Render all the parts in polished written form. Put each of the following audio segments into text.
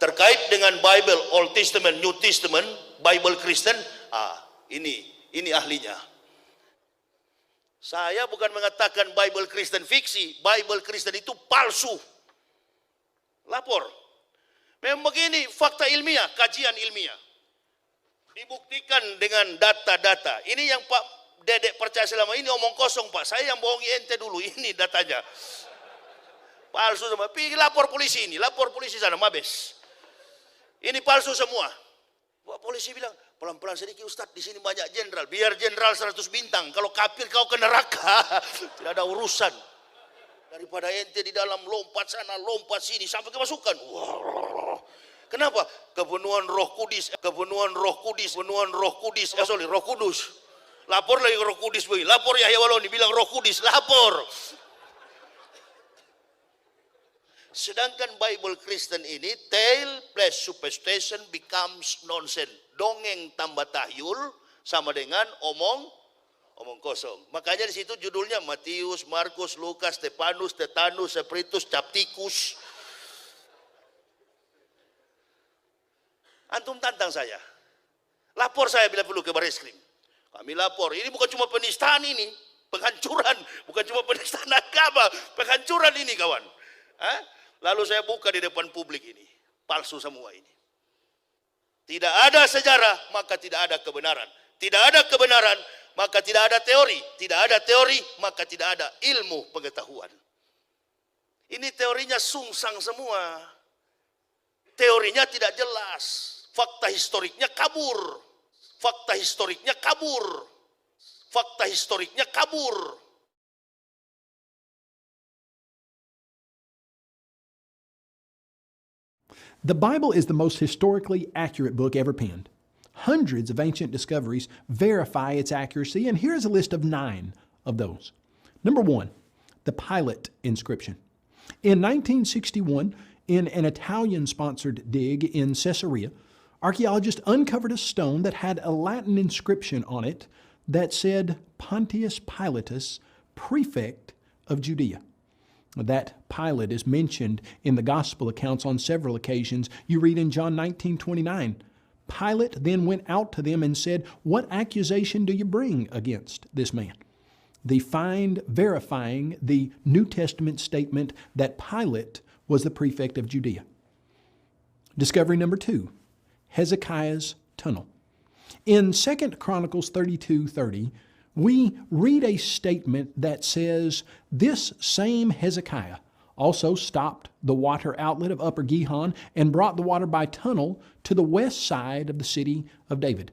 terkait dengan Bible Old Testament, New Testament, Bible Kristen, ini ahlinya. Saya bukan mengatakan Bible Kristen fiksi, Bible Kristen itu palsu. Lapor. Memang begini, fakta ilmiah, kajian ilmiah. Dibuktikan dengan data-data. Ini yang Pak Dedek percaya selama ini omong kosong, Pak. Saya yang bohongi ente dulu, ini datanya. Palsu semua. Pergi lapor polisi ini, lapor polisi sana, Mabes. Ini palsu semua. Pak polisi bilang, pelan-pelan sedikit Ustadz, di sini banyak jenderal. Biar jenderal 100 bintang. Kalau kafir kau ke neraka, tidak ada urusan. Daripada ente di dalam lompat sana, lompat sini, sampai kemasukan. Wow. Kenapa? Kepenuhan Roh Kudus, Roh Kudus. Lapor lagi Roh Kudus, lapor Yahya Waloni, bilang Roh Kudus, lapor. Sedangkan Bible Kristen ini, tale plus superstition becomes nonsense. Dongeng tambah tahyul sama dengan omong kosong. Makanya di situ judulnya Matius, Markus, Lukas, Stefanus, Tetanus, Spiritus, Captikus. Antum tantang saya. Lapor saya bila perlu ke Bareskrim. Kami lapor. Ini bukan cuma penistaan ini, penghancuran, bukan cuma penistaan agama, penghancuran ini kawan. Lalu saya buka di depan publik ini. Palsu semua ini. Tidak ada sejarah, maka tidak ada kebenaran. Tidak ada kebenaran, maka tidak ada teori. Tidak ada teori, maka tidak ada ilmu pengetahuan. Ini teorinya sungsang semua. Teorinya tidak jelas. Fakta historiknya kabur. Fakta historiknya kabur. Fakta historiknya kabur. The Bible is the most historically accurate book ever penned. Hundreds of ancient discoveries verify its accuracy, and here's a list of 9 of those. Number 1, the Pilate inscription. In 1961, in an Italian-sponsored dig in Caesarea, archaeologists uncovered a stone that had a Latin inscription on it that said Pontius Pilatus, prefect of Judea. That Pilate is mentioned in the gospel accounts on several occasions. You read in John 19:29, Pilate then went out to them and said, "What accusation do you bring against this man?" The find verifying the New Testament statement that Pilate was the prefect of Judea. Discovery number 2, Hezekiah's tunnel. In 2 Chronicles 32:30, we read a statement that says, this same Hezekiah also stopped the water outlet of Upper Gihon and brought the water by tunnel to the west side of the city of David.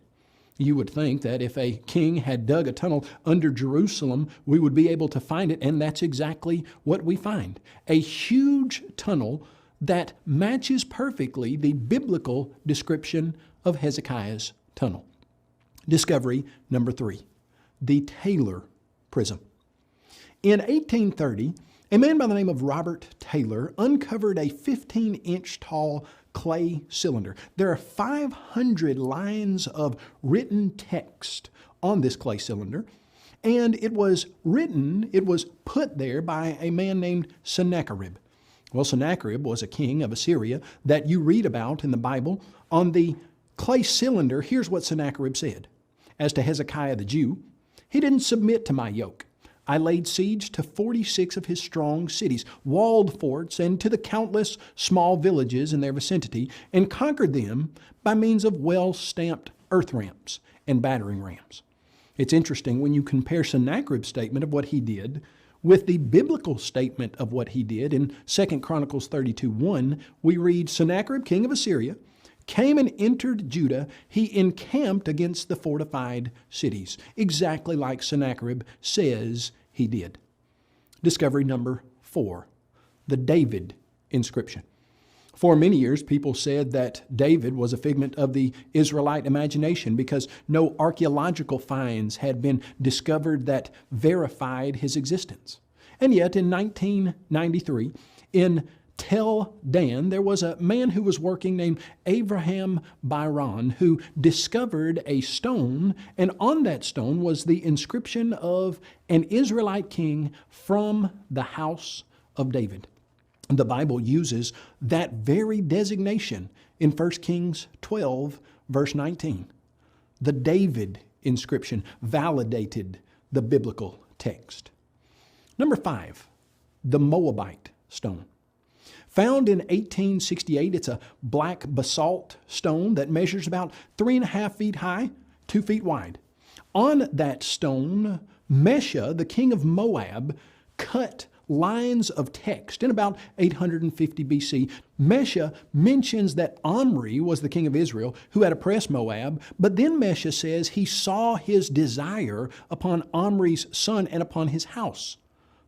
You would think that if a king had dug a tunnel under Jerusalem, we would be able to find it, and that's exactly what we find. A huge tunnel that matches perfectly the biblical description of Hezekiah's tunnel. Discovery number 3, the Taylor Prism. In 1830, a man by the name of Robert Taylor uncovered a 15-inch tall clay cylinder. There are 500 lines of written text on this clay cylinder, and it was put there by a man named Sennacherib. Well, Sennacherib was a king of Assyria that you read about in the Bible. On the clay cylinder, here's what Sennacherib said. As to Hezekiah the Jew, he didn't submit to my yoke. I laid siege to 46 of his strong cities, walled forts, and to the countless small villages in their vicinity, and conquered them by means of well-stamped earth ramps and battering rams. It's interesting when you compare Sennacherib's statement of what he did with the biblical statement of what he did. In 2 Chronicles 32:1, we read, Sennacherib, king of Assyria, came and entered Judah. He encamped against the fortified cities, exactly like Sennacherib says he did. Discovery number 4, the David inscription. For many years, people said that David was a figment of the Israelite imagination because no archaeological finds had been discovered that verified his existence. And yet, in 1993, in Tel Dan, there was a man who was working named Abraham Byron who discovered a stone, and on that stone was the inscription of an Israelite king from the house of David. The Bible uses that very designation in 1 Kings 12, verse 19. The David inscription validated the biblical text. Number 5, the Moabite stone. Found in 1868, it's a black basalt stone that measures about 3.5 feet high, 2 feet wide. On that stone, Mesha, the king of Moab, cut lines of text in about 850 BC. Mesha mentions that Omri was the king of Israel who had oppressed Moab, but then Mesha says he saw his desire upon Omri's son and upon his house.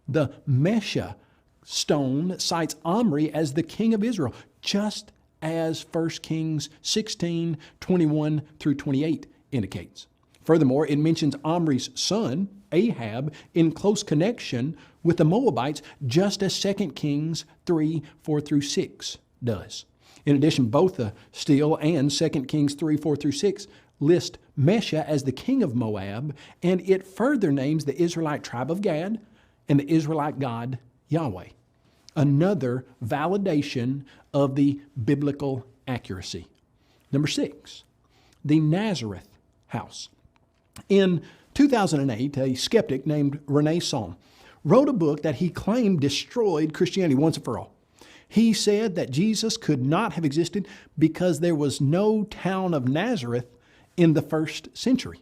The Mesha stone cites Omri as the king of Israel, just as 1 Kings 16, 21 through 28 indicates. Furthermore, it mentions Omri's son, Ahab, in close connection with the Moabites, just as 2 Kings 3, 4 through 6 does. In addition, both the Steel and 2 Kings 3, 4 through 6 list Mesha as the king of Moab, and it further names the Israelite tribe of Gad and the Israelite God Yahweh. Another validation of the biblical accuracy. Number 6, the Nazareth house. In 2008, a skeptic named Rene Salm wrote a book that he claimed destroyed Christianity once and for all. He said that Jesus could not have existed because there was no town of Nazareth in the first century.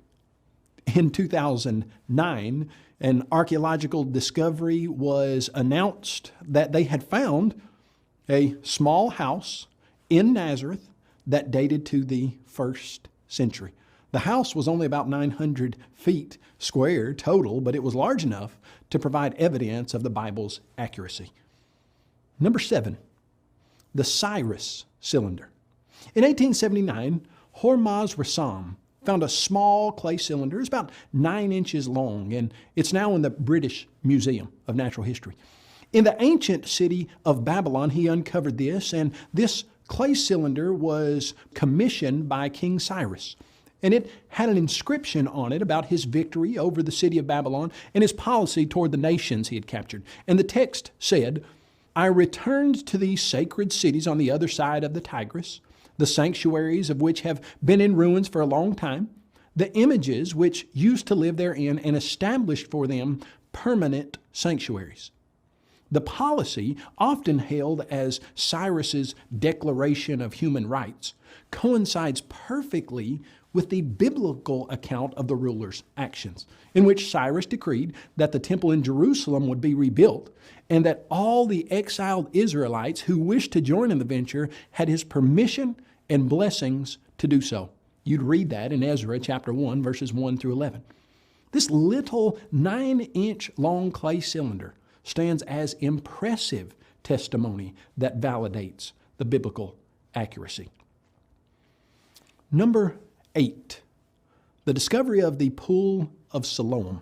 In 2009, an archaeological discovery was announced that they had found a small house in Nazareth that dated to the first century. The house was only about 900 feet square total, but it was large enough to provide evidence of the Bible's accuracy. Number 7, the Cyrus cylinder. In 1879, Hormaz Rassam found a small clay cylinder. It's about 9 inches long, and it's now in the British Museum of Natural History. In the ancient city of Babylon, he uncovered this, and this clay cylinder was commissioned by King Cyrus. And it had an inscription on it about his victory over the city of Babylon and his policy toward the nations he had captured. And the text said, "I returned to these sacred cities on the other side of the Tigris, the sanctuaries of which have been in ruins for a long time, the images which used to live therein, and established for them permanent sanctuaries." The policy, often hailed as Cyrus's Declaration of Human Rights, coincides perfectly with the biblical account of the ruler's actions, in which Cyrus decreed that the temple in Jerusalem would be rebuilt and that all the exiled Israelites who wished to join in the venture had his permission and blessings to do so. You'd read that in Ezra chapter 1, verses 1 through 11. This little 9-inch long clay cylinder stands as impressive testimony that validates the biblical accuracy. Number 8, the discovery of the Pool of Siloam.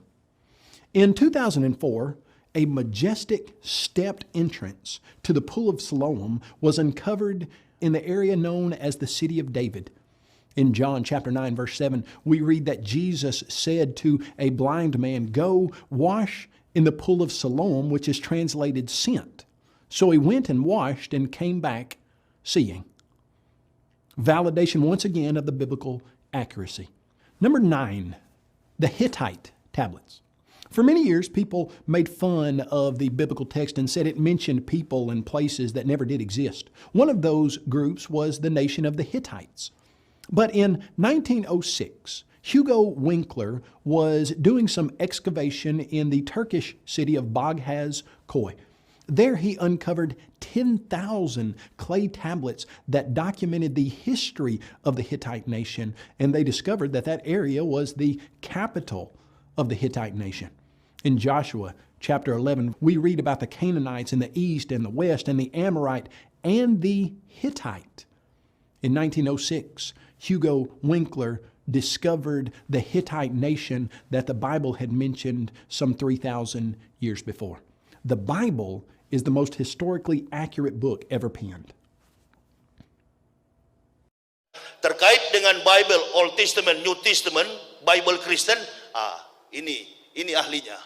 In 2004, a majestic stepped entrance to the Pool of Siloam was uncovered in the area known as the City of David. In John chapter 9, verse 7, we read that Jesus said to a blind man, "Go wash in the Pool of Siloam," which is translated sent. So he went and washed and came back seeing. Validation once again of the biblical accuracy. Number 9, the Hittite tablets. For many years, people made fun of the biblical text and said it mentioned people and places that never did exist. One of those groups was the nation of the Hittites. But in 1906, Hugo Winkler was doing some excavation in the Turkish city of Baghdad, Koy. There he uncovered 10,000 clay tablets that documented the history of the Hittite nation, and they discovered that that area was the capital of the Hittite nation. In Joshua chapter 11, we read about the Canaanites in the east and the west, and the Amorite and the Hittite. In 1906, Hugo Winkler discovered the Hittite nation that the Bible had mentioned some 3,000 years before. The Bible is the most historically accurate book ever penned. Terkait dengan Bible, Old Testament, New Testament, Bible Kristen, ini ahlinya.